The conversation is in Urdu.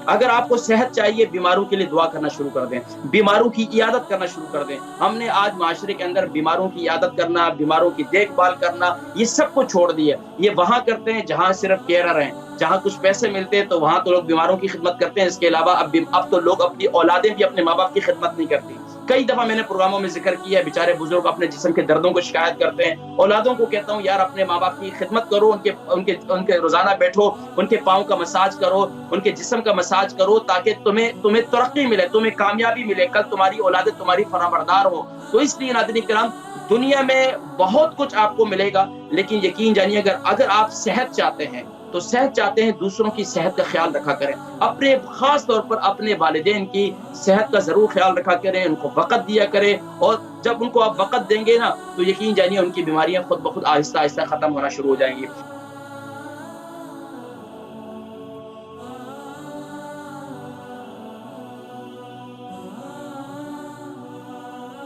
اگر آپ کو صحت چاہیے، بیماروں کے لیے دعا کرنا شروع کر دیں، بیماروں کی عیادت کرنا شروع کر دیں۔ ہم نے آج معاشرے کے اندر بیماروں کی عیادت کرنا، بیماروں کی دیکھ بھال کرنا، یہ سب کو چھوڑ دیا۔ یہ وہاں کرتے ہیں جہاں صرف کیئرر ہیں، جہاں کچھ پیسے ملتے ہیں تو وہاں تو لوگ بیماروں کی خدمت کرتے ہیں۔ اس کے علاوہ اب تو لوگ اپنی اولادیں بھی اپنے ماں باپ کی خدمت نہیں کرتی۔ کئی دفعہ میں نے پروگراموں میں ذکر کیا ہے، بیچارے بزرگ اپنے جسم کے دردوں کو شکایت کرتے ہیں۔ اولادوں کو کہتا ہوں یار اپنے ماں باپ کی خدمت کرو، ان کے روزانہ بیٹھو، ان کے پاؤں کا مساج کرو، ان کے جسم کا مساج کرو، تاکہ تمہیں ترقی ملے، تمہیں کامیابی ملے، کل تمہاری اولادیں تمہاری فرمانبردار ہو۔ تو اس لیے ناظرین کرام، دنیا میں بہت کچھ آپ کو ملے گا، لیکن یقین جانیے اگر آپ صحت چاہتے ہیں تو صحت چاہتے ہیں، دوسروں کی صحت کا خیال رکھا کریں، اپنے خاص طور پر اپنے والدین کی صحت کا ضرور خیال رکھا کریں، ان کو وقت دیا کریں، اور جب ان کو آپ وقت دیں گے نا تو یقین جانیے ان کی بیماریاں خود بخود آہستہ آہستہ ختم ہونا شروع ہو جائیں گی۔